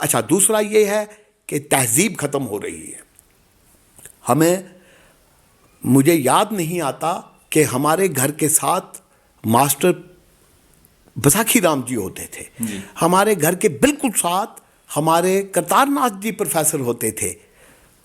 اچھا دوسرا یہ ہے کہ تہذیب ختم ہو رہی ہے. مجھے یاد نہیں آتا کہ ہمارے گھر کے ساتھ ماسٹر بساکھی رام جی ہوتے تھے. ہمارے گھر کے بالکل ساتھ ہمارے کرتار ناتھ جی پروفیسر ہوتے تھے.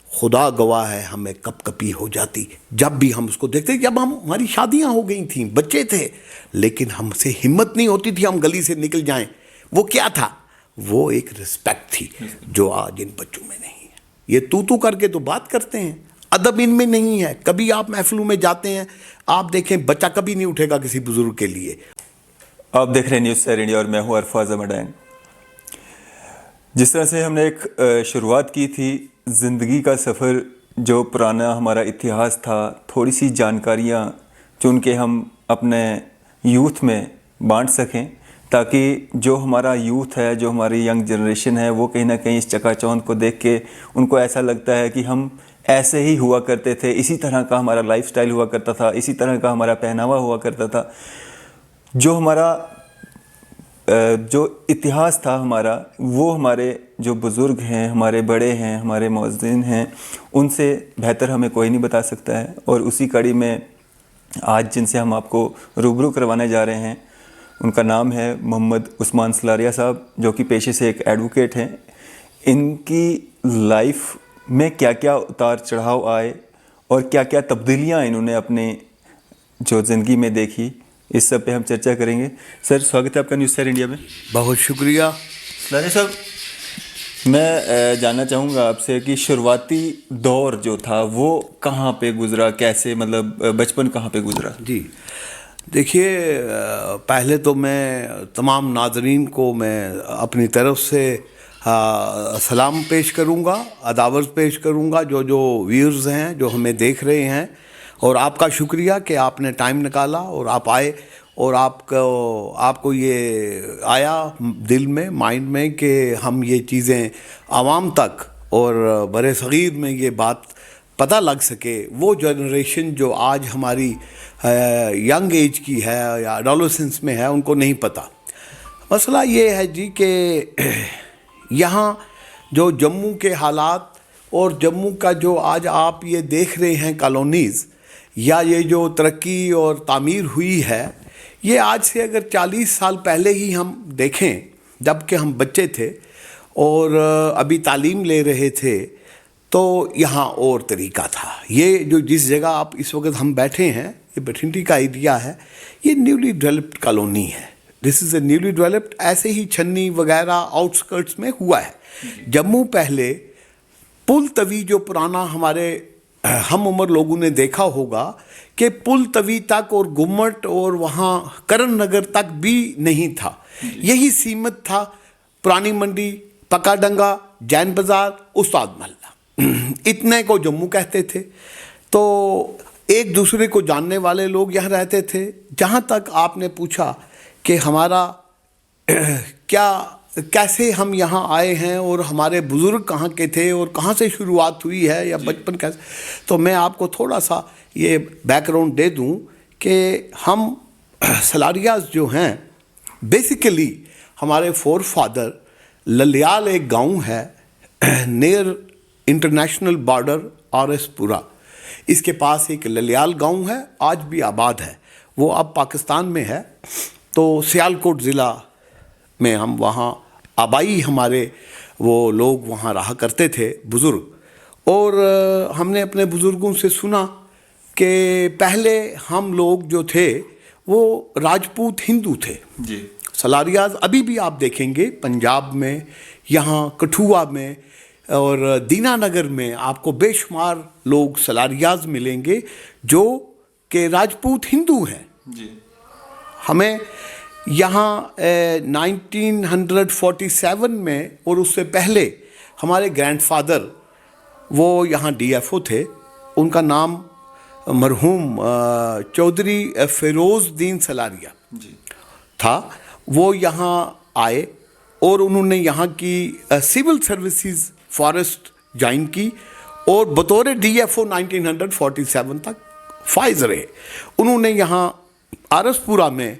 خدا گواہ ہے ہمیں کپ کپی ہو جاتی جب بھی ہم اس کو دیکھتے. جب ہماری شادیاں ہو گئی تھیں, بچے تھے, لیکن ہم سے ہمت نہیں ہوتی تھی ہم گلی سے نکل جائیں. وہ کیا تھا؟ وہ ایک رسپیکٹ تھی جو آج ان بچوں میں نہیں ہے. یہ تو کر کے تو بات کرتے ہیں, ادب ان میں نہیں ہے. کبھی آپ محفلوں میں جاتے ہیں, آپ دیکھیں بچہ کبھی نہیں اٹھے گا کسی بزرگ کے لیے. آپ دیکھ رہے ہیں نیوز سیر انڈیا اور میں ہوں عرفات زمڈین. جس طرح سے ہم نے ایک شروعات کی تھی زندگی کا سفر, جو پرانا ہمارا اتہاس تھا, تھوڑی سی جانکاریاں چن کے ہم اپنے یوتھ میں بانٹ سکیں, تاکہ جو ہمارا یوتھ ہے, جو ہماری ینگ جنریشن ہے, وہ کہیں نہ کہیں اس چکا چوندھ کو دیکھ کے ان کو ایسا لگتا ہے کہ ہم ایسے ہی ہوا کرتے تھے, اسی طرح کا ہمارا لائف سٹائل ہوا کرتا تھا, اسی طرح کا ہمارا پہناوا ہوا کرتا تھا. جو ہمارا جو اتہاس تھا ہمارا, وہ ہمارے جو بزرگ ہیں, ہمارے بڑے ہیں, ہمارے مؤذن ہیں, ان سے بہتر ہمیں کوئی نہیں بتا سکتا ہے. اور اسی کڑی میں آج جن سے ہم آپ کو روبرو کروانے جا رہے ہیں, ان کا نام ہے محمد عثمان سلاریہ صاحب, جو کہ پیشے سے ایک ایڈوکیٹ ہیں. ان کی لائف میں کیا کیا اتار چڑھاؤ آئے اور کیا کیا تبدیلیاں انہوں نے اپنے جو زندگی میں دیکھی, اس سب پہ ہم چرچا کریں گے. سر سواگت ہے آپ کا نیوز سیر انڈیا میں. بہت شکریہ. سلاریہ صاحب, میں جاننا چاہوں گا آپ سے کہ شروعاتی دور جو تھا وہ کہاں پہ گزرا, کیسے, مطلب بچپن کہاں پہ گزرا؟ جی دیکھیے, پہلے تو میں تمام ناظرین کو میں اپنی طرف سے سلام پیش کروں گا, اداوت پیش کروں گا, جو ویورز ہیں جو ہمیں دیکھ رہے ہیں. اور آپ کا شکریہ کہ آپ نے ٹائم نکالا اور آپ آئے, اور آپ کو یہ آیا دل میں, مائنڈ میں, کہ ہم یہ چیزیں عوام تک اور برِ صغیر میں یہ بات پتہ لگ سکے. وہ جنریشن جو آج ہماری ینگ ایج کی ہے یا ایڈولسنس میں ہے, ان کو نہیں پتہ. مسئلہ یہ ہے جی کہ یہاں جو جموں کے حالات اور جموں کا جو آج آپ یہ دیکھ رہے ہیں کالونیز, یا یہ جو ترقی اور تعمیر ہوئی ہے, یہ آج سے اگر 40 سال پہلے ہی ہم دیکھیں, جب کہ ہم بچے تھے اور ابھی تعلیم لے رہے تھے, تو یہاں اور طریقہ تھا. یہ جو جس جگہ آپ اس وقت ہم بیٹھے ہیں, یہ بٹھنڈی کا ایریا ہے, یہ نیولی ڈیولپڈ کالونی ہے. دس از اے نیولی ڈیولپڈ. ایسے ہی چھنی وغیرہ آؤٹسکرٹس میں ہوا ہے. جموں پہلے پل توی جو پرانا ہمارے ہم عمر لوگوں نے دیکھا ہوگا کہ پل توی تک اور گمٹ اور وہاں کرن نگر تک بھی نہیں تھا. یہی سیمت تھا. پرانی منڈی, پکا ڈنگا, جین بازار, استاد محلہ, اتنے کو جموں کہتے تھے. تو ایک دوسرے کو جاننے والے لوگ یہاں رہتے تھے. جہاں تک آپ نے پوچھا کہ ہمارا کیسے ہم یہاں آئے ہیں اور ہمارے بزرگ کہاں کے تھے اور کہاں سے شروعات ہوئی ہے یا بچپن کیسے, تو میں آپ کو تھوڑا سا یہ بیک گراؤنڈ دے دوں کہ ہم سلاریاز جو ہیں, بیسیکلی ہمارے فور فادر, للیال ایک گاؤں ہے نیر انٹرنیشنل بارڈر آر ایس پورا, اس کے پاس ایک للیال گاؤں ہے, آج بھی آباد ہے. وہ اب پاکستان میں ہے. تو سیالکوٹ ضلع میں ہم وہاں آبائی ہمارے وہ لوگ وہاں رہا کرتے تھے بزرگ. اور ہم نے اپنے بزرگوں سے سنا کہ پہلے ہم لوگ جو تھے وہ راجپوت ہندو تھے. جی. سلاریاز ابھی بھی آپ دیکھیں گے پنجاب میں, یہاں کٹھوا میں اور دینا نگر میں آپ کو بے شمار لوگ سلاریاز ملیں گے جو کہ راجپوت ہندو ہیں. جی. ہمیں یہاں 1947 میں اور اس سے پہلے ہمارے گرینڈ فادر وہ یہاں ڈی ایف او تھے. ان کا نام مرحوم چودھری فیروز دین سلاریہ تھا. وہ یہاں آئے اور انہوں نے یہاں کی سول سروسز فارسٹ جوائن کی اور بطور ڈی ایف او 1947 تک فائز رہے. انہوں نے یہاں آرس پورہ میں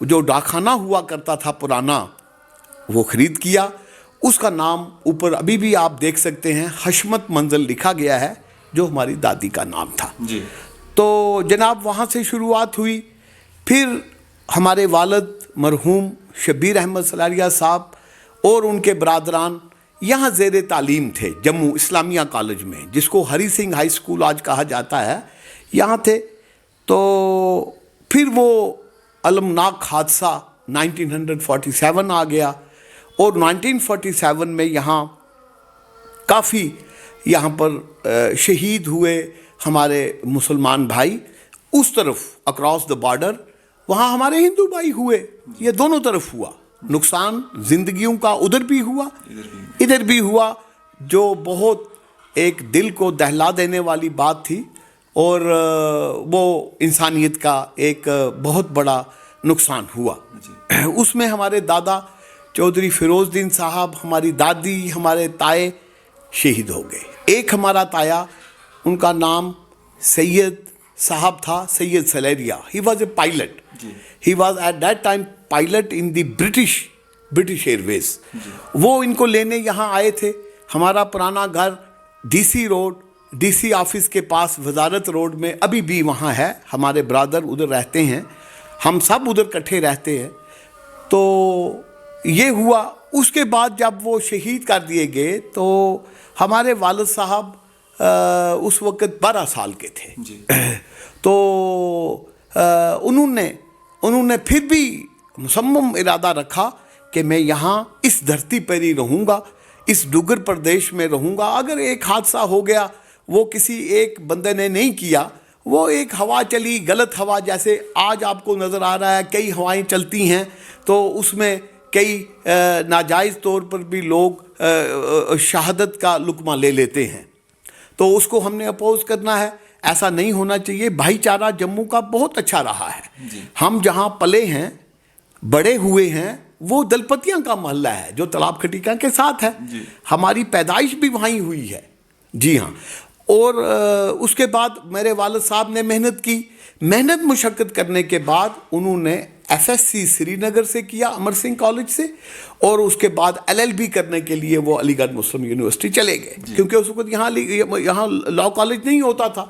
جو ڈاکخانہ ہوا کرتا تھا پرانا, وہ خرید کیا اس کا نام اوپر ابھی بھی آپ دیکھ سکتے ہیں، حشمت منزل لکھا گیا ہے، جو ہماری دادی کا نام تھا. جی. تو جناب وہاں سے شروعات ہوئی. پھر ہمارے والد مرحوم شبیر احمد سلاریہ صاحب اور ان کے برادران یہاں زیر تعلیم تھے، جموں اسلامیہ کالج میں، جس کو ہری سنگھ ہائی اسکول آج کہا جاتا ہے، یہاں تھے. تو پھر وہ المناک حادثہ 1947 آ گیا، اور 1947 میں یہاں کافی یہاں پر شہید ہوئے ہمارے مسلمان بھائی. اس طرف اکراس دا بارڈر وہاں ہمارے ہندو بھائی ہوئے. یہ دونوں طرف ہوا نقصان زندگیوں کا، ادھر بھی ہوا ادھر بھی ہوا، جو بہت ایک دل کو دہلا دینے والی بات تھی، اور وہ انسانیت کا ایک بہت بڑا نقصان ہوا. اس میں ہمارے دادا چودھری فیروز الدین صاحب، ہماری دادی، ہمارے تائے شہید ہو گئے. ایک ہمارا تایا، ان کا نام سید صاحب تھا، سید سلیریہ. He was a pilot. He was at that time pilot in the British Airways. وہ ان کو لینے یہاں آئے تھے. ہمارا پرانا گھر D C road, D C office کے پاس وزارت روڈ میں ابھی بھی وہاں ہے. ہمارے برادر ادھر رہتے ہیں، ہم سب ادھر کٹھے رہتے ہیں. تو یہ ہوا. اس کے بعد جب وہ شہید کر دیے گئے تو ہمارے والد صاحب اس وقت 12 سال کے تھے. تو انہوں نے پھر بھی مصمم ارادہ رکھا کہ میں یہاں اس دھرتی پر ہی رہوں گا، اس ڈگر پردیش میں رہوں گا. اگر ایک حادثہ ہو گیا، وہ کسی ایک بندے نے نہیں کیا، وہ ایک ہوا چلی، غلط ہوا، جیسے آج آپ کو نظر آ رہا ہے کئی ہوائیں چلتی ہیں، تو اس میں کئی ناجائز طور پر بھی لوگ شہادت کا لقمہ لے لیتے ہیں. تو اس کو ہم نے اپوز کرنا ہے. ایسا نہیں ہونا چاہیے. بھائی چارہ جموں کا بہت اچھا رہا ہے. ہم جہاں پلے ہیں، بڑے ہوئے ہیں، وہ دلپتیاں کا محلہ ہے جو تالاب کھٹیکا کے ساتھ ہے. ہماری پیدائش بھی وہیں ہوئی ہے. جی ہاں. اور اس کے بعد میرے والد صاحب نے محنت کی. محنت مشقت کرنے کے بعد انہوں نے ایف ایس سی سری نگر سے کیا، امر سنگھ کالج سے، اور اس کے بعد ایل ایل بی کرنے کے لیے وہ علی گڑھ مسلم یونیورسٹی چلے گئے، کیونکہ اس وقت یہاں لاء کالج نہیں ہوتا تھا.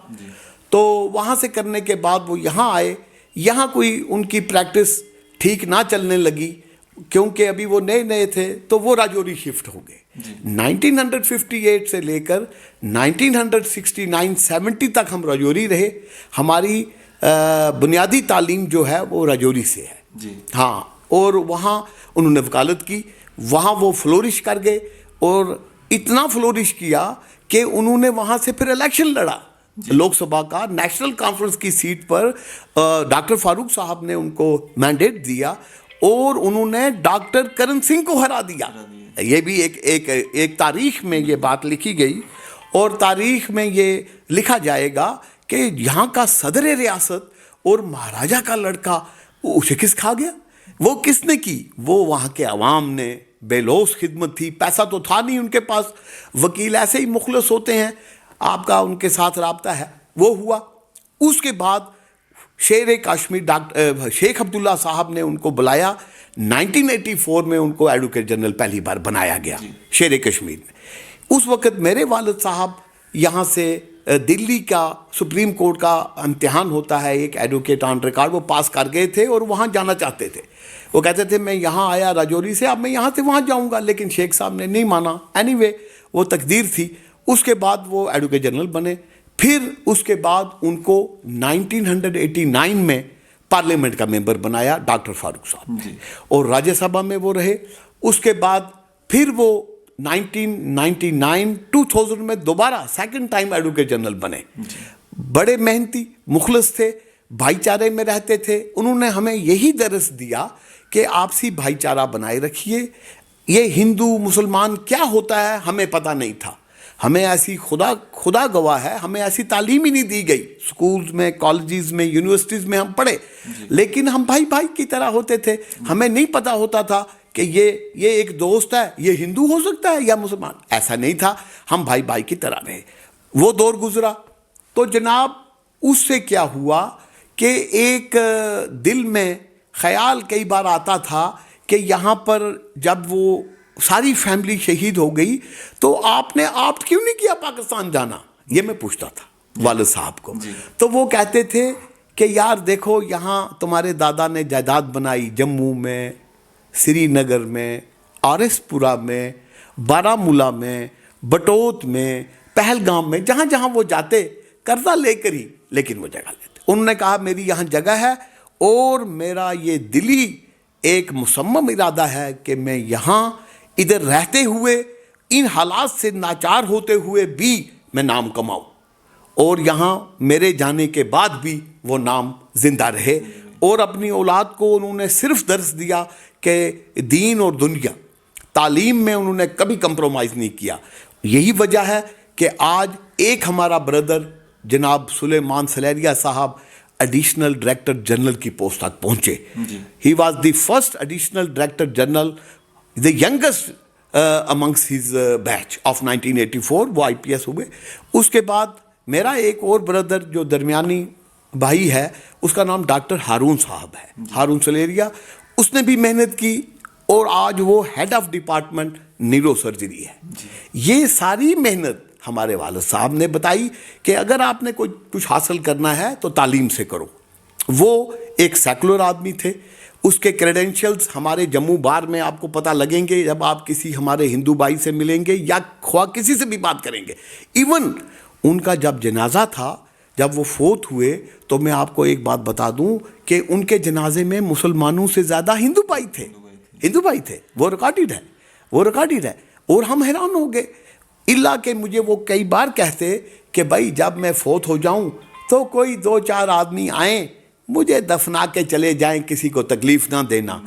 تو وہاں سے کرنے کے بعد وہ یہاں آئے. یہاں کوئی ان کی پریکٹس ٹھیک نہ چلنے لگی، کیونکہ ابھی وہ نئے تھے، تو وہ راجوری شفٹ ہو گئے. 1958 سے لے کر 1969-70 تک ہم راجوری رہے. ہماری بنیادی تعلیم جو ہے وہ راجوری سے ہے. ہاں. اور وہاں انہوں نے وکالت کی. وہاں وہ فلورش کر گئے، اور اتنا فلورش کیا کہ انہوں نے وہاں سے پھر الیکشن لڑا لوک سبھا کا. نیشنل کانفرنس کی سیٹ پر ڈاکٹر فاروق صاحب نے ان کو مینڈیٹ دیا، اور انہوں نے ڈاکٹر کرن سنگھ کو ہرا دیا. یہ بھی ایک تاریخ میں یہ بات لکھی گئی، اور تاریخ میں یہ لکھا جائے گا کہ یہاں کا صدر ریاست اور مہاراجہ کا لڑکا اسے کس کھا گیا. وہ کس نے کی؟ وہ وہاں کے عوام نے. بے لوث خدمت تھی. پیسہ تو تھا نہیں ان کے پاس. وکیل ایسے ہی مخلص ہوتے ہیں، آپ کا ان کے ساتھ رابطہ ہے. وہ ہوا. اس کے بعد شیر کشمیر شیخ عبداللہ صاحب نے ان کو بلایا. 1984 میں ان کو ایڈوکیٹ جنرل پہلی بار بنایا گیا شیر کشمیر میں. اس وقت میرے والد صاحب یہاں سے دلی کا سپریم کورٹ کا امتحان ہوتا ہے ایک ایڈوکیٹ آن ریکارڈ، وہ پاس کر گئے تھے اور وہاں جانا چاہتے تھے. وہ کہتے تھے میں یہاں آیا راجوری سے، اب میں یہاں سے وہاں جاؤں گا، لیکن شیخ صاحب نے نہیں مانا. اینی وے وہ تقدیر تھی. اس کے بعد وہ ایڈوکیٹ جنرل بنے. پھر اس کے بعد ان کو 1989 میں پارلیمنٹ کا ممبر بنایا ڈاکٹر فاروق صاحب نے، اور راجیہ سبھا میں وہ رہے. اس کے بعد پھر وہ 1999-2000 میں دوبارہ سیکنڈ ٹائم ایڈوکیٹ جنرل بنے. بڑے محنتی مخلص تھے، بھائی چارے میں رہتے تھے. انہوں نے ہمیں یہی درس دیا کہ آپسی بھائی چارہ بنائے رکھیے. یہ ہندو مسلمان کیا ہوتا ہے ہمیں پتہ نہیں تھا. ہمیں ایسی خدا گواہ ہے، ہمیں ایسی تعلیم ہی نہیں دی گئی. سکولز میں، کالجز میں، یونیورسٹیز میں ہم پڑھے، لیکن ہم بھائی بھائی کی طرح ہوتے تھے. ہمیں نہیں پتہ ہوتا تھا کہ یہ ایک دوست ہے، یہ ہندو ہو سکتا ہے یا مسلمان. ایسا نہیں تھا. ہم بھائی بھائی کی طرح رہے. وہ دور گزرا. تو جناب اس سے کیا ہوا کہ ایک دل میں خیال کئی بار آتا تھا کہ یہاں پر جب وہ ساری فیملی شہید ہو گئی تو آپ نے آپ کیوں نہیں کیا پاکستان جانا, یہ میں پوچھتا تھا والد صاحب کو. تو وہ کہتے تھے کہ یار دیکھو یہاں تمہارے دادا نے جائیداد بنائی جموں میں, سری نگر میں, آر ایس پورہ میں, بارہ میں, بٹوت میں, پہلگام میں, جہاں جہاں وہ جاتے قرضہ لے کر ہی لیکن وہ جگہ لیتے. انہوں نے کہا میری یہاں جگہ ہے اور میرا یہ دلی ایک مصمم ارادہ ہے کہ میں یہاں ادھر رہتے ہوئے ان حالات سے ناچار ہوتے ہوئے بھی میں نام کماؤں, اور یہاں میرے جانے کے بعد بھی وہ نام زندہ رہے. اور اپنی اولاد کو انہوں نے صرف درس دیا کہ دین اور دنیا, تعلیم میں انہوں نے کبھی کمپرومائز نہیں کیا. یہی وجہ ہے کہ آج ایک ہمارا بردر جناب سلیمان سلیریہ صاحب ایڈیشنل ڈائریکٹر جنرل کی پوسٹ تک پہنچے. He was the first additional director general, the youngest amongst his batch of 1984, وہ آئی پی ایس ہوئے. اس کے بعد میرا ایک اور بردر جو درمیانی بھائی ہے اس کا نام ڈاکٹر ہارون صاحب ہے, ہارون سلیریہ, اس نے بھی محنت کی اور آج وہ head of department neurosurgery ہے. یہ ساری محنت ہمارے والد صاحب نے بتائی کہ اگر آپ نے کچھ حاصل کرنا ہے تو تعلیم سے کرو. وہ ایک سیکولر آدمی تھے, اس کے کریڈینشیلز ہمارے جموں بار میں آپ کو پتہ لگیں گے جب آپ کسی ہمارے ہندو بھائی سے ملیں گے یا خواہ کسی سے بھی بات کریں گے. ایون ان کا جب جنازہ تھا, جب وہ فوت ہوئے, تو میں آپ کو ایک بات بتا دوں کہ ان کے جنازے میں مسلمانوں سے زیادہ ہندو بھائی تھے. وہ ریکارڈڈ ہے. اور ہم حیران ہو گئے, اللہ کہ مجھے وہ کئی بار کہتے کہ بھائی جب میں فوت ہو جاؤں تو کوئی 2-4 آدمی آئیں مجھے دفنا کے چلے جائیں, کسی کو تکلیف نہ دینا.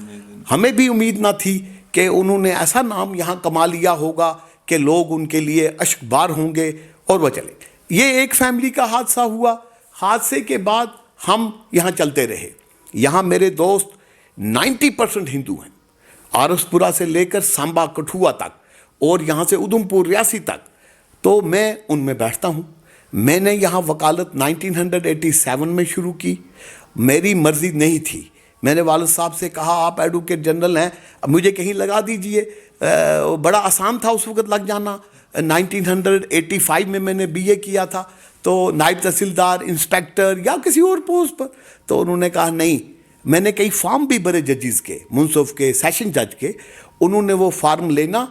ہمیں بھی امید نہ تھی کہ انہوں نے ایسا نام یہاں کما لیا ہوگا کہ لوگ ان کے لیے اشک بار ہوں گے اور وہ چلے. یہ ایک فیملی کا حادثہ ہوا. حادثے کے بعد ہم یہاں چلتے رہے. یہاں میرے دوست 90% ہندو ہیں, آر ایس پورہ سے لے کر سامبا کٹھوا تک اور یہاں سے ادھمپور ریاسی تک. تو میں ان میں بیٹھتا ہوں. میں نے یہاں وکالت 1987 میں شروع کی. میری مرضی نہیں تھی. میں نے والد صاحب سے کہا آپ ایڈوکیٹ جنرل ہیں, اب مجھے کہیں لگا دیجئے. بڑا آسان تھا اس وقت لگ جانا. 1985 میں نے بی اے کیا تھا, تو نائب تحصیلدار, انسپیکٹر یا کسی اور پوسٹ پر. تو انہوں نے کہا نہیں. میں نے کئی فارم بھی بڑے ججز کے, منصف کے, سیشن جج کے. انہوں نے وہ فارم لینا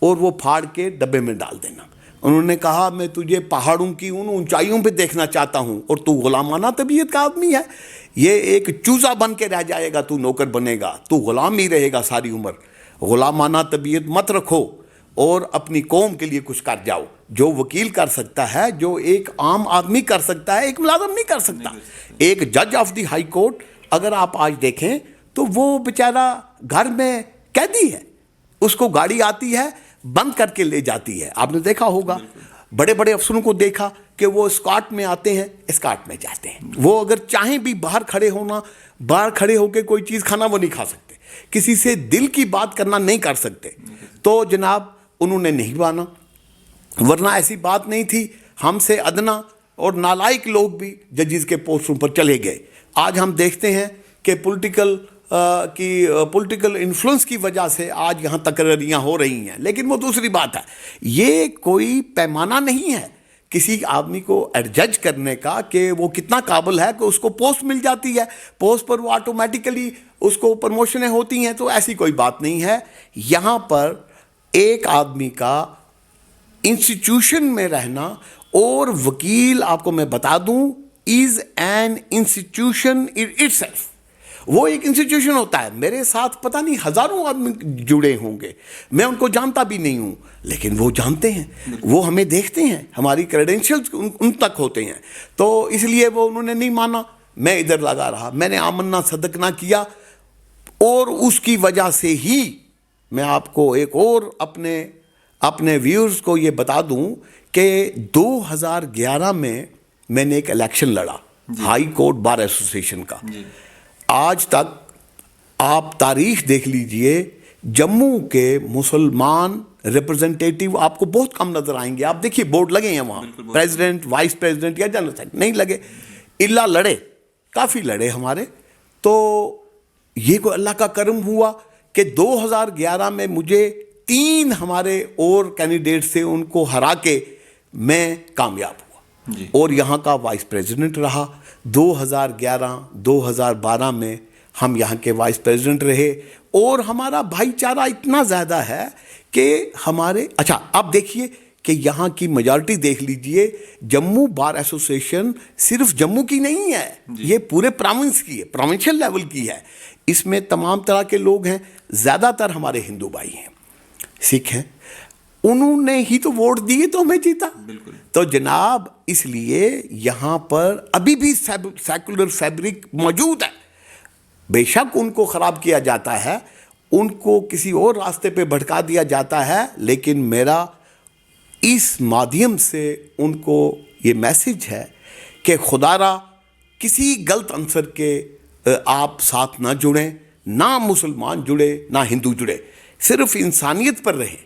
اور وہ پھاڑ کے ڈبے میں ڈال دینا. انہوں نے کہا میں تجھے پہاڑوں کی ان اونچائیوں پہ دیکھنا چاہتا ہوں اور تو غلامانہ طبیعت کا آدمی ہے. یہ ایک چوزا بن کے رہ جائے گا, تو نوکر بنے گا, تو غلام ہی رہے گا ساری عمر. غلامانہ طبیعت مت رکھو اور اپنی قوم کے لیے کچھ کر جاؤ. جو وکیل کر سکتا ہے, جو ایک عام آدمی کر سکتا ہے, ایک ملازم نہیں کر سکتا. ایک جج آف دی ہائی کورٹ اگر آپ آج دیکھیں تو وہ بیچارہ گھر میں قیدی ہے, اس کو گاڑی آتی ہے بند کر کے لے جاتی ہے. آپ نے دیکھا ہوگا بڑے بڑے افسروں کو دیکھا کہ وہ اسکارٹ میں آتے ہیں, اسکارٹ میں جاتے ہیں. وہ اگر چاہیں بھی باہر کھڑے ہو کے کوئی چیز کھانا وہ نہیں کھا سکتے, کسی سے دل کی بات کرنا نہیں کر سکتے. تو جناب انہوں نے نہیں مانا, ورنہ ایسی بات نہیں تھی. ہم سے ادنا اور نالائق لوگ بھی ججز کے پوسٹوں پر چلے گئے. آج ہم دیکھتے ہیں کہ پولیٹیکل انفلوئنس کی وجہ سے آج یہاں تقرریاں ہو رہی ہیں, لیکن وہ دوسری بات ہے. یہ کوئی پیمانہ نہیں ہے کسی آدمی کو ایڈجج کرنے کا کہ وہ کتنا قابل ہے کہ اس کو پوسٹ مل جاتی ہے, پوسٹ پر وہ آٹومیٹیکلی اس کو پروموشنیں ہوتی ہیں. تو ایسی کوئی بات نہیں ہے. یہاں پر ایک آدمی کا انسٹیٹیوشن میں رہنا, اور وکیل آپ کو میں بتا دوں is an institution it self. وہ ایک انسٹیٹیوشن ہوتا ہے. میرے ساتھ پتہ نہیں ہزاروں آدمی جڑے ہوں گے, میں ان کو جانتا بھی نہیں ہوں, لیکن وہ جانتے ہیں, وہ ہمیں دیکھتے ہیں, ہماری کریڈینشیلز ان تک ہوتے ہیں. تو اس لیے وہ انہوں نے نہیں مانا. میں ادھر لگا رہا, میں نے آمنا صدق نہ کیا, اور اس کی وجہ سے ہی میں آپ کو ایک اور اپنے ویورز کو یہ بتا دوں کہ 2011 میں نے ایک الیکشن لڑا ہائی کورٹ بار ایسوسیشن کا. آج تک آپ تاریخ دیکھ لیجئے, جموں کے مسلمان ریپرزنٹیٹیو آپ کو بہت کم نظر آئیں گے. آپ دیکھیے بورڈ لگے ہیں وہاں, پریزیڈنٹ, وائس پریزیڈنٹ یا جنرل سیکرٹری, نہیں لگے. اللہ لڑے, کافی لڑے ہمارے. تو یہ کوئی اللہ کا کرم ہوا کہ 2011 میں مجھے 3 ہمارے اور کینڈیڈیٹ سے ان کو ہرا کے میں کامیاب ہوا اور یہاں کا وائس پریزیڈنٹ رہا. 2011-2012 میں ہم یہاں کے وائس پریزیڈنٹ رہے اور ہمارا بھائی چارہ اتنا زیادہ ہے کہ ہمارے اچھا آپ دیکھیے کہ یہاں کی میجارٹی دیکھ لیجئے. جموں بار ایسوسیشن صرف جموں کی نہیں ہے, یہ پورے پروونس کی ہے, پروونشل لیول کی ہے. اس میں تمام طرح کے لوگ ہیں, زیادہ تر ہمارے ہندو بھائی ہیں, سکھ ہیں. انہوں نے ہی تو ووٹ دیے تو ہمیں جیتا. تو جناب اس لیے یہاں پر ابھی بھی سیکولر فیبرک موجود ہے. بے شک ان کو خراب کیا جاتا ہے, ان کو کسی اور راستے پہ بھٹکا دیا جاتا ہے, لیکن میرا اس مادھیم سے ان کو یہ میسج ہے کہ خدا را کسی غلط عنصر کے آپ ساتھ نہ جڑیں, نہ مسلمان جڑے نہ ہندو جڑے, صرف انسانیت پر رہیں.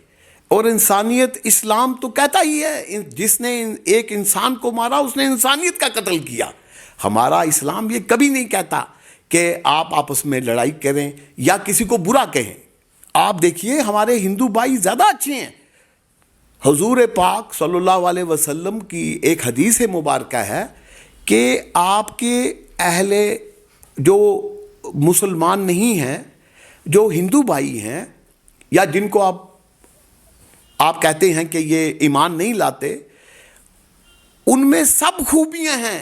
اور انسانیت اسلام تو کہتا ہی ہے جس نے ایک انسان کو مارا اس نے انسانیت کا قتل کیا. ہمارا اسلام یہ کبھی نہیں کہتا کہ آپ آپس میں لڑائی کریں یا کسی کو برا کہیں. آپ دیکھیے ہمارے ہندو بھائی زیادہ اچھے ہیں. حضور پاک صلی اللہ علیہ وسلم کی ایک حدیث مبارکہ ہے کہ آپ کے اہل جو مسلمان نہیں ہیں, جو ہندو بھائی ہیں یا جن کو آپ کہتے ہیں کہ یہ ایمان نہیں لاتے, ان میں سب خوبیاں ہیں,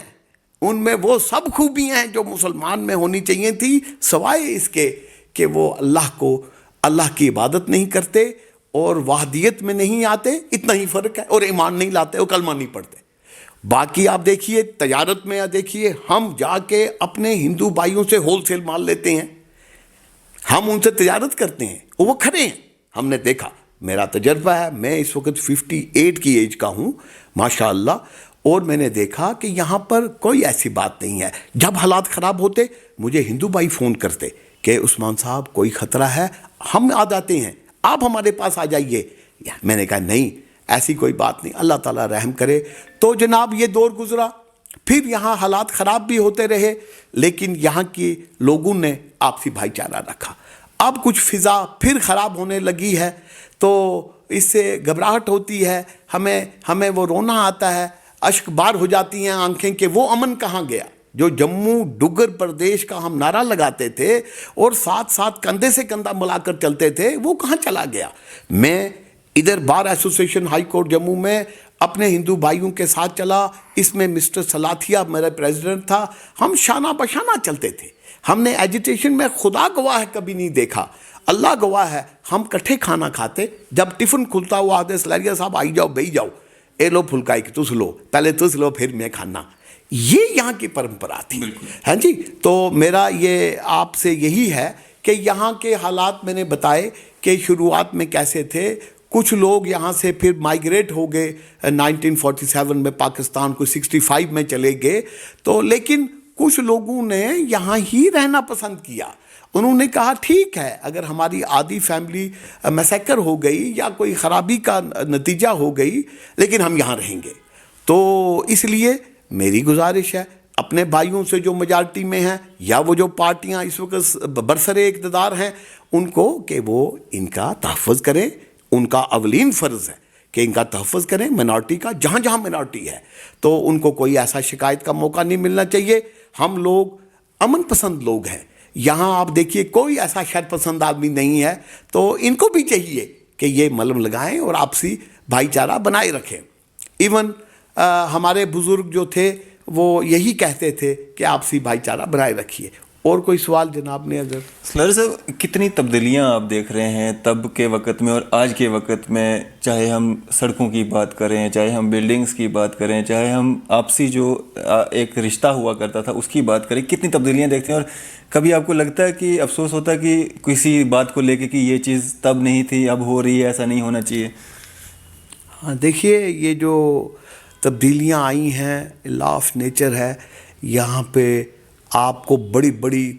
ان میں وہ سب خوبیاں ہیں جو مسلمان میں ہونی چاہیے تھی, سوائے اس کے کہ وہ اللہ کی عبادت نہیں کرتے اور وحدیت میں نہیں آتے. اتنا ہی فرق ہے. اور ایمان نہیں لاتے اور کلمہ نہیں پڑھتے. باقی آپ دیکھیے تجارت میں دیکھیے, ہم جا کے اپنے ہندو بھائیوں سے ہول سیل مال لیتے ہیں, ہم ان سے تجارت کرتے ہیں, وہ کھڑے ہیں. ہم نے دیکھا, میرا تجربہ ہے, میں اس وقت 58 کی ایج کا ہوں ماشاءاللہ, اور میں نے دیکھا کہ یہاں پر کوئی ایسی بات نہیں ہے. جب حالات خراب ہوتے مجھے ہندو بھائی فون کرتے کہ عثمان صاحب کوئی خطرہ ہے, ہم آ جاتے ہیں, آپ ہمارے پاس آ جائیے. میں نے کہا نہیں ایسی کوئی بات نہیں, اللہ تعالیٰ رحم کرے. تو جناب یہ دور گزرا, پھر یہاں حالات خراب بھی ہوتے رہے, لیکن یہاں کے لوگوں نے آپسی بھائی چارہ رکھا. اب کچھ فضا پھر خراب ہونے لگی ہے تو اس سے گھبراہٹ ہوتی ہے, ہمیں وہ رونا آتا ہے, اشک بار ہو جاتی ہیں آنکھیں کہ وہ امن کہاں گیا جو جموں ڈگر پردیش کا ہم نعرہ لگاتے تھے اور ساتھ ساتھ کندھے سے کندھا ملا کر چلتے تھے, وہ کہاں چلا گیا. میں ادھر bar association high court Jammu میں اپنے ہندو بھائیوں کے ساتھ چلا, اس میں مسٹر سلاتھیا میرا پریزیڈنٹ تھا, ہم شانہ بشانہ چلتے تھے. ہم نے ایجیٹیشن میں خدا گواہ ہے کبھی نہیں دیکھا, اللہ گواہ ہے, ہم کٹھے کھانا کھاتے. جب ٹفن کھلتا ہوا آتے سلاریا صاحب آئی جاؤ بیٹھ جاؤ, اے لو پھلکائی کہ تس لو, پہلے تس لو پھر میں کھانا. یہ یہاں کی پرمپرا تھی. ہاں جی, تو میرا یہ آپ سے یہی ہے کہ یہاں کے حالات میں نے بتائے کہ شروعات میں کیسے تھے. کچھ لوگ یہاں سے پھر مائیگریٹ ہو گئے 1947 میں, پاکستان کو 65 میں چلے گئے. تو لیکن کچھ لوگوں نے یہاں ہی رہنا پسند کیا. انہوں نے کہا ٹھیک ہے اگر ہماری آدھی فیملی میسیکر ہو گئی یا کوئی خرابی کا نتیجہ ہو گئی, لیکن ہم یہاں رہیں گے. تو اس لیے میری گزارش ہے اپنے بھائیوں سے جو میجارٹی میں ہیں یا وہ جو پارٹیاں اس وقت برسر اقتدار ہیں, ان کو کہ وہ ان کا تحفظ کریں. ان کا اولین فرض ہے کہ ان کا تحفظ کریں, منارٹی کا. جہاں جہاں منارٹی ہے تو ان کو کوئی ایسا شکایت کا موقع نہیں ملنا چاہیے. ہم لوگ امن پسند لوگ ہیں یہاں. آپ دیکھیے کوئی ایسا شر پسند آدمی نہیں ہے, تو ان کو بھی چاہیے کہ یہ ملم لگائیں اور آپسی بھائی چارہ بنائے رکھیں. ایون ہمارے بزرگ جو تھے وہ یہی کہتے تھے کہ آپسی بھائی چارہ بنائے رکھیے. اور کوئی سوال جناب نے اگر؟ سلر صاحب کتنی تبدیلیاں آپ دیکھ رہے ہیں تب کے وقت میں اور آج کے وقت میں, چاہے ہم سڑکوں کی بات کریں, چاہے ہم بلڈنگز کی بات کریں, چاہے ہم آپسی جو ایک رشتہ ہوا کرتا تھا اس کی بات کریں, کتنی تبدیلیاں دیکھتے ہیں. اور کبھی آپ کو لگتا ہے کہ افسوس ہوتا ہے کہ کسی بات کو لے کے کہ یہ چیز تب نہیں تھی اب ہو رہی ہے, ایسا نہیں ہونا چاہیے؟ ہاں دیکھیے یہ جو تبدیلیاں آئی ہیں لا آف نیچر ہے. یہاں پہ آپ کو بڑی بڑی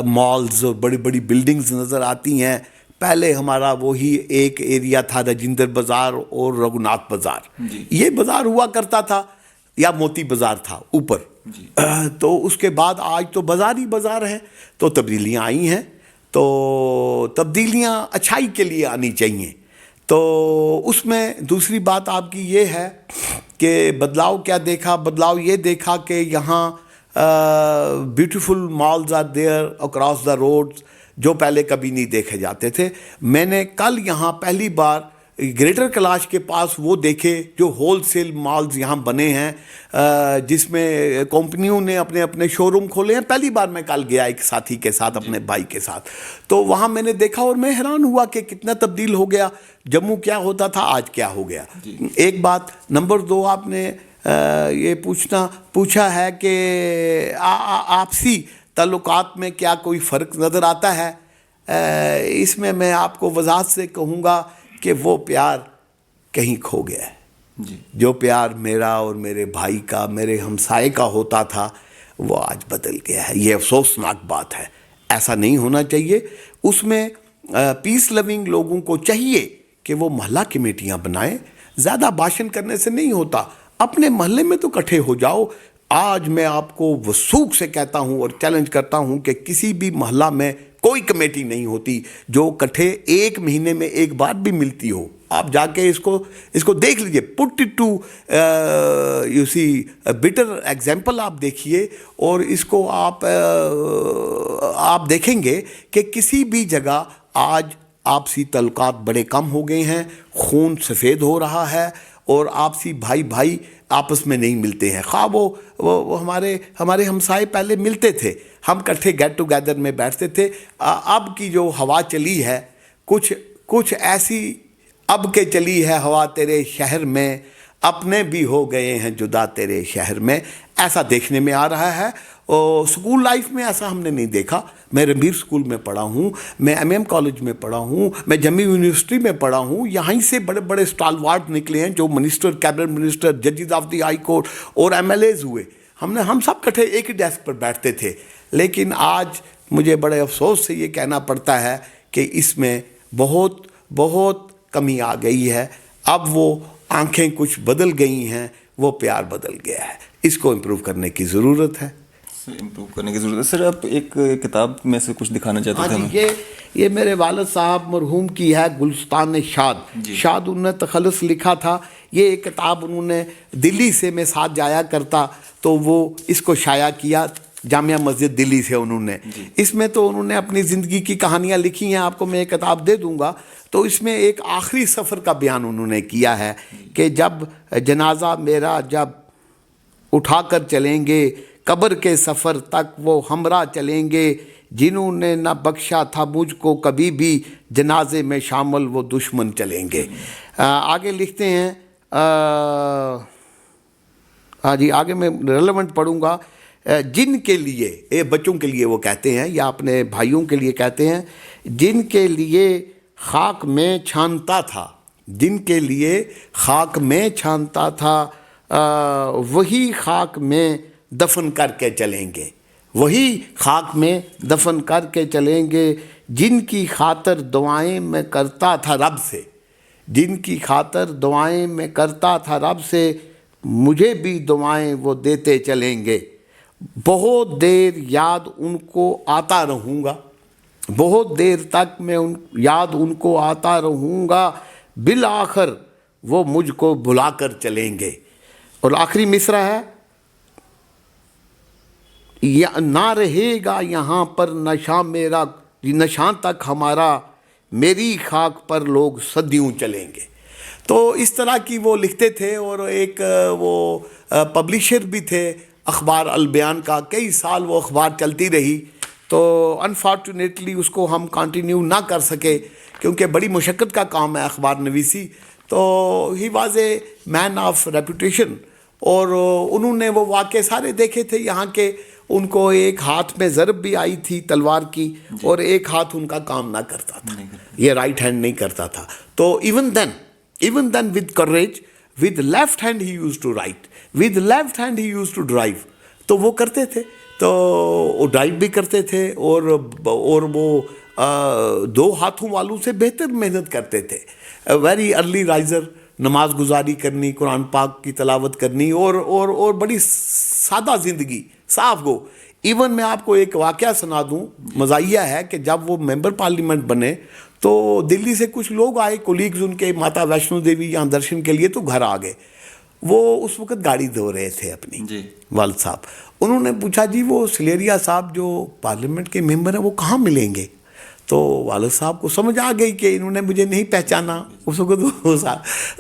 مالز اور بڑی بڑی بلڈنگز نظر آتی ہیں. پہلے ہمارا وہی ایک ایریا تھا راجندر بازار اور رگھوناتھ بازار, یہ بازار ہوا کرتا تھا, یا موتی بازار تھا اوپر. تو اس کے بعد آج تو بازار ہی بازار ہے. تو تبدیلیاں آئی ہیں, تو تبدیلیاں اچھائی کے لیے آنی چاہیے. تو اس میں دوسری بات آپ کی یہ ہے کہ بدلاؤ کیا دیکھا؟ بدلاؤ یہ دیکھا کہ یہاں beautiful malls are there across the roads, جو پہلے کبھی نہیں دیکھے جاتے تھے. میں نے کل یہاں پہلی بار گریٹر کیلاش کے پاس وہ دیکھے جو ہول سیل مالز یہاں بنے ہیں، جس میں کمپنیوں نے اپنے اپنے شو روم کھولے ہیں. پہلی بار میں کل گیا ایک ساتھی کے ساتھ، اپنے بھائی کے ساتھ، تو وہاں میں نے دیکھا اور میں حیران ہوا کہ کتنا تبدیل ہو گیا. جموں کیا ہوتا تھا، آج کیا ہو گیا. ایک بات. نمبر دو، آپ نے یہ پوچھا ہے کہ آپسی تعلقات میں کیا کوئی فرق نظر آتا ہے. اس میں آپ کو وضاحت سے کہوں گا کہ وہ پیار کہیں کھو گیا ہے. جو پیار میرا اور میرے بھائی کا، میرے ہمسائے کا ہوتا تھا، وہ آج بدل گیا ہے. یہ افسوسناک بات ہے. ایسا نہیں ہونا چاہیے. اس میں پیس لوننگ لوگوں کو چاہیے کہ وہ محلہ کمیٹیاں بنائیں. زیادہ بھاشن کرنے سے نہیں ہوتا. اپنے محلے میں تو اکٹھے ہو جاؤ. آج میں آپ کو وثوق سے کہتا ہوں اور چیلنج کرتا ہوں کہ کسی بھی محلہ میں کوئی کمیٹی نہیں ہوتی جو اکٹھے ایک مہینے میں ایک بار بھی ملتی ہو. آپ جا کے اس کو دیکھ لیجئے. Put it to you see better example آپ دیکھیے، اور اس کو آپ دیکھیں گے کہ کسی بھی جگہ آج آپسی تعلقات بڑے کم ہو گئے ہیں. خون سفید ہو رہا ہے اور آپسی بھائی آپس میں نہیں ملتے ہیں. خواہ وہ ہمارے ہمسائے پہلے ملتے تھے، ہم اکٹھے گیٹ ٹوگیدر میں بیٹھتے تھے. اب کی جو ہوا چلی ہے کچھ ایسی اب کے چلی ہے ہوا تیرے شہر میں، اپنے بھی ہو گئے ہیں جدا تیرے شہر میں. ایسا دیکھنے میں آ رہا ہے. سکول لائف میں ایسا ہم نے نہیں دیکھا. میں رنبیر سکول میں پڑھا ہوں، میں ایم کالج میں پڑھا ہوں، میں جامعہ یونیورسٹی میں پڑھا ہوں. یہیں سے بڑے بڑے اسٹالوارٹ نکلے ہیں جو منسٹر، کیبنٹ منسٹر، ججز آف دی ہائی کورٹ اور ایم ایل ایز ہوئے. ہم سب کٹھے ایک ہی ڈیسک پر بیٹھتے تھے. لیکن آج مجھے بڑے افسوس سے یہ کہنا پڑتا ہے کہ اس میں بہت بہت کمی آ گئی ہے. اب وہ آنکھیں کچھ بدل گئی ہیں، وہ پیار بدل گیا ہے. اس کو امپروو کرنے کی ضرورت ہے. سر آپ ایک کتاب میں سے کچھ دکھانا چاہتے تھے ہمیں. یہ میرے والد صاحب مرحوم کی ہے، گلستان شاد انہوں نے تخلص لکھا تھا. یہ ایک کتاب انہوں نے دلی سے، میں ساتھ جایا کرتا تو وہ اس کو شائع کیا جامعہ مسجد دلی سے انہوں نے. اس میں تو انہوں نے اپنی زندگی کی کہانیاں لکھی ہیں. آپ کو میں ایک کتاب دے دوں گا. تو اس میں ایک آخری سفر کا بیان انہوں نے کیا ہے کہ جب جنازہ میرا جب اٹھا کر چلیں گے، قبر کے سفر تک وہ ہمراہ چلیں گے، جنہوں نے نہ بخشا تھا مجھ کو کبھی بھی، جنازے میں شامل وہ دشمن چلیں گے. آگے لکھتے ہیں، جی آگے میں ریلیونٹ پڑھوں گا. جن کے لیے، بچوں کے لیے وہ کہتے ہیں یا اپنے بھائیوں کے لیے کہتے ہیں، جن کے لیے خاک میں چھانتا تھا، جن کے لیے خاک میں چھانتا تھا، وہی خاک میں دفن کر کے چلیں گے، وہی خاک میں دفن کر کے چلیں گے. جن کی خاطر دعائیں میں کرتا تھا رب سے، جن کی خاطر دعائیں میں کرتا تھا رب سے، مجھے بھی دعائیں وہ دیتے چلیں گے. بہت دیر یاد ان کو آتا رہوں گا، بہت دیر تک میں یاد ان کو آتا رہوں گا، بالآخر وہ مجھ کو بھلا کر چلیں گے. اور آخری مصرع ہے، نہ رہے گا یہاں پر نشاں میرا، نشاں تک ہمارا، میری خاک پر لوگ صدیوں چلیں گے. تو اس طرح کی وہ لکھتے تھے. اور ایک وہ پبلشر بھی تھے اخبار البیان کا. کئی سال وہ اخبار چلتی رہی. تو انفارچونیٹلی اس کو ہم کنٹینیو نہ کر سکے کیونکہ بڑی مشقت کا کام ہے اخبار نویسی. تو he was a man of reputation. اور انہوں نے وہ واقعے سارے دیکھے تھے یہاں کے. ان کو ایک ہاتھ میں ضرب بھی آئی تھی تلوار کی، اور ایک ہاتھ ان کا کام نہ کرتا تھا، یہ رائٹ ہینڈ نہیں کرتا تھا. تو even then with courage, with left hand he used to write, with left hand he used to drive. تو وہ کرتے تھے، تو وہ ڈرائیو بھی کرتے تھے اور وہ دو ہاتھوں والوں سے بہتر محنت کرتے تھے. ویری ارلی رائزر، نماز گزاری کرنی، قرآن پاک کی تلاوت کرنی، اور بڑی سادہ زندگی، صاف گو. ایون میں آپ کو ایک واقعہ سنا دوں. مزاحیہ ہے کہ جب وہ ممبر پارلیمنٹ بنے تو دلی سے کچھ لوگ آئے کولیگز ان کے ماتا ویشنو دیوی یہاں درشن کے لیے, تو گھر آ گئے. وہ اس وقت گاڑی دھو رہے تھے اپنی جی والد صاحب. انہوں نے پوچھا جی وہ سلیریا صاحب جو پارلیمنٹ کے ممبر ہیں وہ کہاں ملیں گے؟ تو والد صاحب کو سمجھ آ گئی کہ انہوں نے مجھے نہیں پہچانا اس وقت.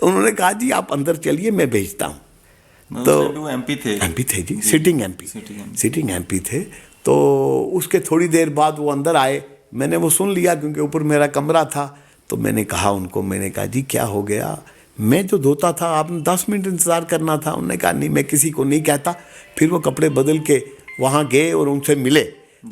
انہوں نے کہا جی آپ اندر چلیے میں بھیجتا ہوں. تو ایم پی تھے جی, سٹنگ ایم پی تھے. تو اس کے تھوڑی دیر بعد وہ اندر آئے. میں نے وہ سن لیا کیونکہ اوپر میرا کمرہ تھا. تو میں نے کہا ان کو, میں نے کہا جی کیا ہو گیا؟ میں جو دھوتا تھا آپ نے 10 منٹ انتظار کرنا تھا. انہوں نے کہا نہیں میں کسی کو نہیں کہتا. پھر وہ کپڑے بدل کے وہاں گئے اور ان سے ملے.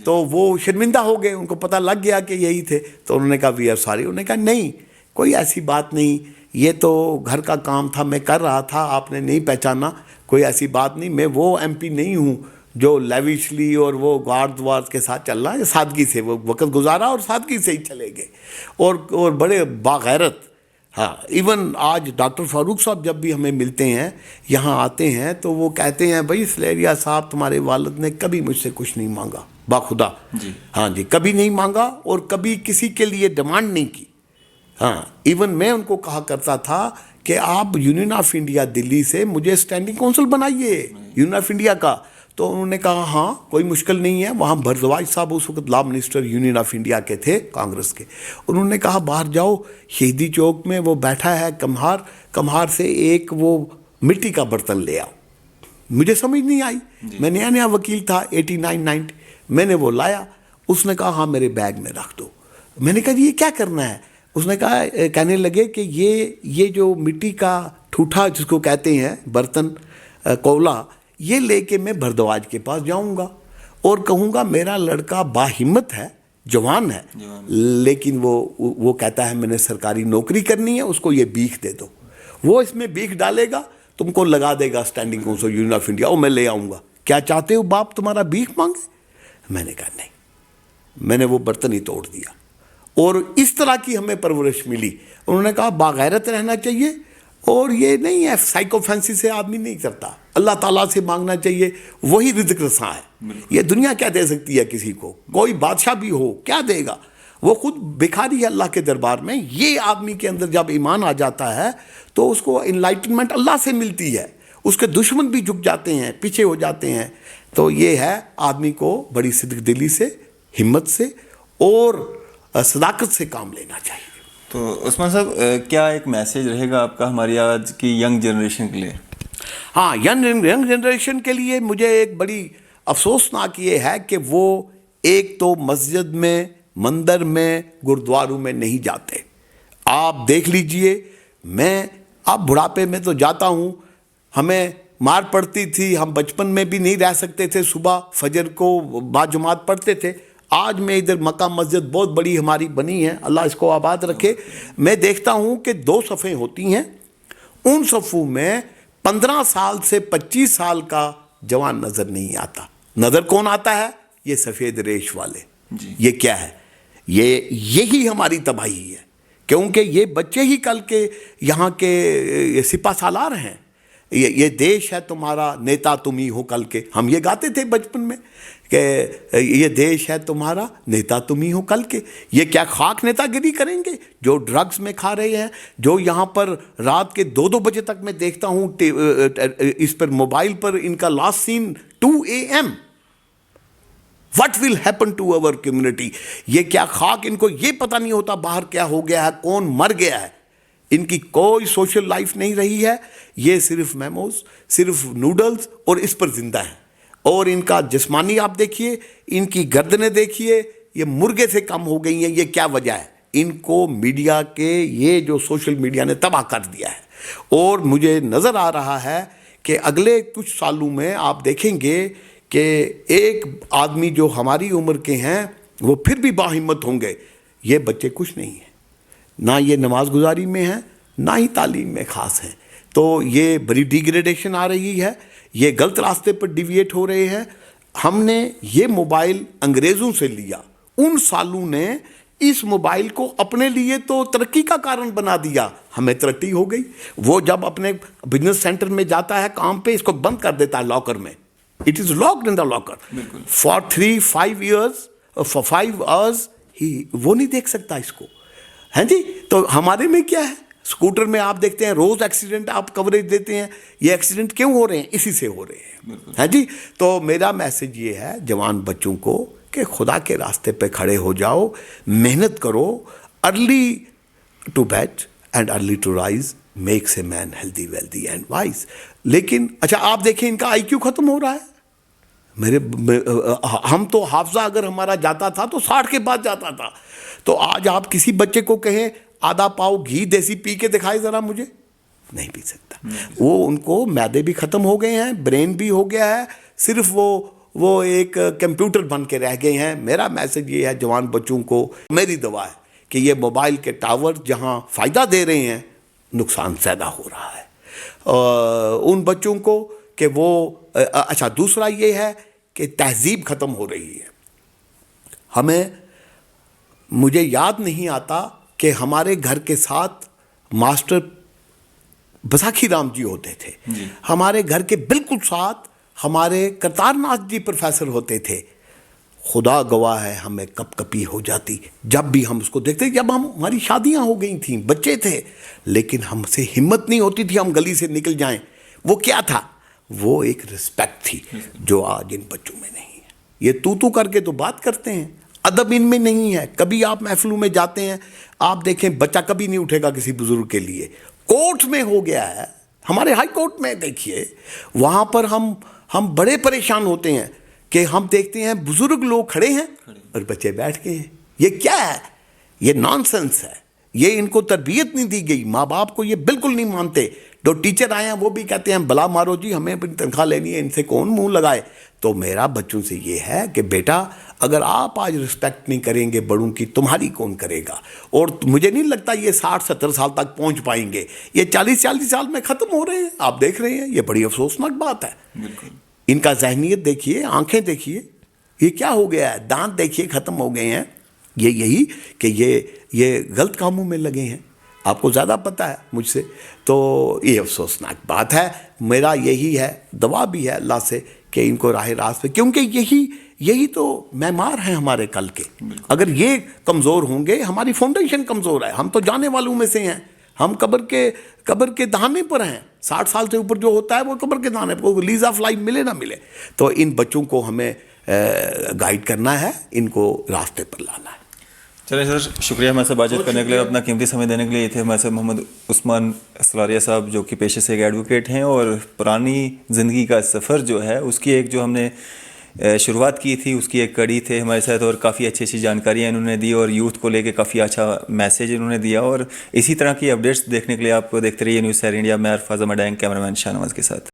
تو وہ شرمندہ ہو گئے, ان کو پتہ لگ گیا کہ یہی تھے. تو انہوں نے کہا وی آر سوری. انہوں نے کہا نہیں کوئی ایسی بات نہیں, یہ تو گھر کا کام تھا میں کر رہا تھا, آپ نے نہیں پہچانا, کوئی ایسی بات نہیں. میں وہ ایم پی نہیں ہوں جو لیوشلی اور وہ گارد وارد کے ساتھ چل رہا ہے. سادگی سے وہ وقت گزارا اور سادگی سے ہی چلے گئے اور بڑے باغیرت. ہاں ایون آج ڈاکٹر فاروق صاحب جب بھی ہمیں ملتے ہیں یہاں آتے ہیں تو وہ کہتے ہیں بھائی سلیریا صاحب تمہارے والد نے کبھی مجھ سے کچھ نہیں مانگا باخدا. ہاں جی, کبھی نہیں مانگا اور کبھی کسی کے لیے ڈیمانڈ نہیں کی. ہاں ایون میں ان کو کہا کرتا تھا کہ آپ یونین آف انڈیا دلی سے مجھے اسٹینڈنگ کونسل بنائیے یونین آف انڈیا کا. تو انہوں نے کہا ہاں کوئی مشکل نہیں ہے. وہاں بھردواج صاحب اس وقت law minister union of India کے تھے کانگریس کے. انہوں نے کہا باہر جاؤ شہیدی چوک میں وہ بیٹھا ہے کمہار سے ایک وہ مٹی کا برتن لے آؤ. مجھے سمجھ نہیں آئی, میں نیا وکیل تھا 89-90. میں نے وہ لایا. اس نے کہا ہاں میرے بیگ میں رکھ دو. میں نے کہا جی یہ کیا کرنا ہے؟ اس نے کہا کہنے لگے کہ یہ جو مٹی کا ٹھوٹھا جس کو کہتے ہیں برتن کولا, یہ لے کے میں بھردواج کے پاس جاؤں گا اور کہوں گا میرا لڑکا باہمت ہے, جوان ہے, لیکن وہ کہتا ہے میں نے سرکاری نوکری کرنی ہے, اس کو یہ بیخ دے دو. وہ اس میں بیخ ڈالے گا, تم کو لگا دے گا standing council union of India, اور میں لے آؤں گا. کیا چاہتے ہو باپ تمہارا بیخ مانگے؟ میں نے کہا نہیں. میں نے وہ برتن ہی توڑ دیا. اور اس طرح کی ہمیں پرورش ملی. انہوں نے کہا باغیرت رہنا چاہیے, اور یہ نہیں ہے سائیکو فینسی سے آدمی نہیں کرتا, اللہ تعالیٰ سے مانگنا چاہیے, وہی رزق رساں ہے. یہ دنیا کیا دے سکتی ہے کسی کو؟ کوئی بادشاہ بھی ہو کیا دے گا؟ وہ خود بھکاری ہے اللہ کے دربار میں. یہ آدمی کے اندر جب ایمان آ جاتا ہے تو اس کو انلائٹنمنٹ اللہ سے ملتی ہے. اس کے دشمن بھی جھک جاتے ہیں, پیچھے ہو جاتے ہیں. تو یہ ہے آدمی کو بڑی صدق دلی سے, ہمت سے اور صداقت سے کام لینا چاہیے. تو عثمان صاحب کیا ایک میسیج رہے گا آپ کا ہماری آج کی ینگ جنریشن کے لیے؟ ہاں ینگ جنریشن کے لیے مجھے ایک بڑی افسوسناک یہ ہے کہ وہ ایک تو مسجد میں, مندر میں, گردواروں میں نہیں جاتے. آپ دیکھ لیجئے, میں اب بڑھاپے میں تو جاتا ہوں, ہمیں مار پڑتی تھی, ہم بچپن میں بھی نہیں رہ سکتے تھے, صبح فجر کو باجماعت پڑھتے تھے. آج میں ادھر مکہ مسجد بہت بڑی ہماری بنی ہے, اللہ اس کو آباد رکھے. میں دیکھتا ہوں کہ 2 صفیں ہوتی ہیں, ان صفوں میں 15 سال سے 25 سال کا جوان نظر نہیں آتا. نظر کون آتا ہے؟ یہ سفید ریش والے. یہ کیا ہے؟ یہی ہماری تباہی ہے, کیونکہ یہ بچے ہی کل کے یہاں کے سپہ سالار ہیں. یہ دیش ہے تمہارا, نیتا تم ہی ہو کل کے. ہم یہ گاتے تھے بچپن میں کہ یہ دیش ہے تمہارا, نیتا تم ہی ہو کل کے. یہ کیا خاک نیتا گری کریں گے جو ڈرگز میں کھا رہے ہیں, جو یہاں پر رات کے 2-2 بجے تک میں دیکھتا ہوں اس پر موبائل پر ان کا last scene 2 AM. What will happen to our community? یہ کیا خاک, ان کو یہ پتہ نہیں ہوتا باہر کیا ہو گیا ہے, کون مر گیا ہے. ان کی کوئی سوشل لائف نہیں رہی ہے. یہ صرف میموز, صرف نوڈلز اور اس پر زندہ ہیں. اور ان کا جسمانی آپ دیکھیے, ان کی گردنیں دیکھیے, یہ مرغے سے کم ہو گئی ہیں. یہ کیا وجہ ہے؟ ان کو میڈیا کے, یہ جو سوشل میڈیا نے تباہ کر دیا ہے. اور مجھے نظر آ رہا ہے کہ اگلے کچھ سالوں میں آپ دیکھیں گے کہ ایک آدمی جو ہماری عمر کے ہیں وہ پھر بھی باہمت ہوں گے. یہ بچے کچھ نہیں ہیں, نہ یہ نماز گزاری میں ہیں, نہ ہی تعلیم میں خاص ہیں. تو یہ بڑی ڈیگریڈیشن آ رہی ہے, یہ غلط راستے پر ڈیویٹ ہو رہے ہیں. ہم نے یہ موبائل انگریزوں سے لیا, ان سالوں نے اس موبائل کو اپنے لیے تو ترقی کا کارن بنا دیا, ہمیں ترقی ہو گئی. وہ جب اپنے بزنس سینٹر میں جاتا ہے کام پہ, اس کو بند کر دیتا ہے لاکر میں. It is locked in the locker for 3-5 years, for 5 hours وہ نہیں دیکھ سکتا اس کو. ہیں جی. تو ہمارے میں کیا ہے, اسکوٹر میں آپ دیکھتے ہیں روز ایکسیڈنٹ آپ کوریج دیتے ہیں. یہ ایکسیڈنٹ کیوں ہو رہے ہیں؟ اسی سے ہو رہے ہیں, ہیں جی. تو میرا میسج یہ ہے جوان بچوں کو کہ خدا کے راستے پہ کھڑے ہو جاؤ, محنت کرو. Early to bed and early to rise makes a man healthy wealthy and wise. لیکن اچھا آپ دیکھیں ان کا آئی کیو ختم ہو رہا ہے. ہم تو حافظہ اگر ہمارا جاتا تھا تو 60 کے بعد جاتا تھا. تو آج آپ کسی بچے کو کہیں آدھا پاؤ گھی دیسی پی کے دکھائے ذرا مجھے, نہیں پی سکتا. وہ ان کو معدے بھی ختم ہو گئے ہیں, برین بھی ہو گیا ہے, صرف وہ ایک کمپیوٹر بن کے رہ گئے ہیں. میرا میسج یہ ہے جوان بچوں کو, میری دعا ہے کہ یہ موبائل کے ٹاور جہاں فائدہ دے رہے ہیں نقصان زیادہ ہو رہا ہے ان بچوں کو کہ وہ. اچھا دوسرا یہ ہے کہ تہذیب ختم ہو رہی ہے. مجھے یاد نہیں آتا کہ ہمارے گھر کے ساتھ ماسٹر بساکھی رام جی ہوتے تھے, ہمارے گھر کے بالکل ساتھ ہمارے کرتار ناتھ جی پروفیسر ہوتے تھے. خدا گواہ ہے ہمیں کپ کپی ہو جاتی جب بھی ہم اس کو دیکھتے. جب ہماری شادیاں ہو گئی تھیں, بچے تھے, لیکن ہم سے ہمت نہیں ہوتی تھی ہم گلی سے نکل جائیں. وہ کیا تھا؟ وہ ایک رسپیکٹ تھی جو آج ان بچوں میں نہیں ہے. یہ تو کر کے تو بات کرتے ہیں, ادب ان میں نہیں ہے. کبھی آپ محفلوں میں جاتے ہیں, آپ دیکھیں بچہ کبھی نہیں اٹھے گا کسی بزرگ کے لیے. کورٹ میں ہو گیا ہے, ہمارے ہائی کورٹ میں دیکھیے, وہاں پر ہم بڑے پریشان ہوتے ہیں کہ ہم دیکھتے ہیں بزرگ لوگ کھڑے ہیں اور بچے بیٹھ کے ہیں. یہ کیا ہے؟ یہ نان سینس ہے. یہ ان کو تربیت نہیں دی گئی, ماں باپ کو یہ بالکل نہیں مانتے. جو ٹیچر آئے ہیں وہ بھی کہتے ہیں بلا مارو جی, ہمیں اپنی تنخواہ لینی ہے, ان سے کون منہ لگائے. تو میرا بچوں سے یہ ہے کہ بیٹا اگر آپ آج رسپیکٹ نہیں کریں گے بڑوں کی, تمہاری کون کرے گا؟ اور مجھے نہیں لگتا یہ 60-70 سال تک پہنچ پائیں گے. یہ 40 سال میں ختم ہو رہے ہیں. آپ دیکھ رہے ہیں, یہ بڑی افسوسناک بات ہے. بالکل. ان کا ذہنیت دیکھیے, آنکھیں دیکھیے, یہ کیا ہو گیا ہے. دانت دیکھیے ختم ہو گئے ہیں. یہی کہ یہ غلط کاموں میں لگے ہیں. آپ کو زیادہ پتہ ہے مجھ سے. تو یہ افسوسناک بات ہے. میرا یہی ہے, دعا بھی ہے اللہ سے کہ ان کو راہ راست پہ, کیونکہ یہی تو معمار ہیں ہمارے کل کے. اگر یہ کمزور ہوں گے, ہماری فاؤنڈیشن کمزور ہے. ہم تو جانے والوں میں سے ہیں, ہم قبر کے دہانے پر ہیں. 60 سال سے اوپر جو ہوتا ہے وہ قبر کے دہانے پر, لیز آف لائف ملے نہ ملے. تو ان بچوں کو ہمیں گائیڈ کرنا ہے, ان کو راستے پر لانا ہے. چلیں سر, شکریہ ہمارے سے بات چیت کرنے کے لیے, اپنا قیمتی سمے دینے کے لیے. یہ تھے ہمارے سے محمد عثمان اسلاریہ صاحب, جو کہ پیشے سے ایک ایڈوکیٹ ہیں, اور پرانی زندگی کا سفر جو ہے اس کی ایک جو ہم نے شروعات کی تھی اس کی ایک کڑی تھے ہمارے ساتھ, اور کافی اچھی اچھی جانکاریاں انہوں نے دی, اور یوتھ کو لے کے کافی اچھا میسیج انہوں نے دیا. اور اسی طرح کی اپڈیٹس دیکھنے کے لیے آپ دیکھتے رہیے نیوز سحر انڈیا. میں عرفات زماں ڈینگ, کیمرہ مین شاہ نواز کے ساتھ.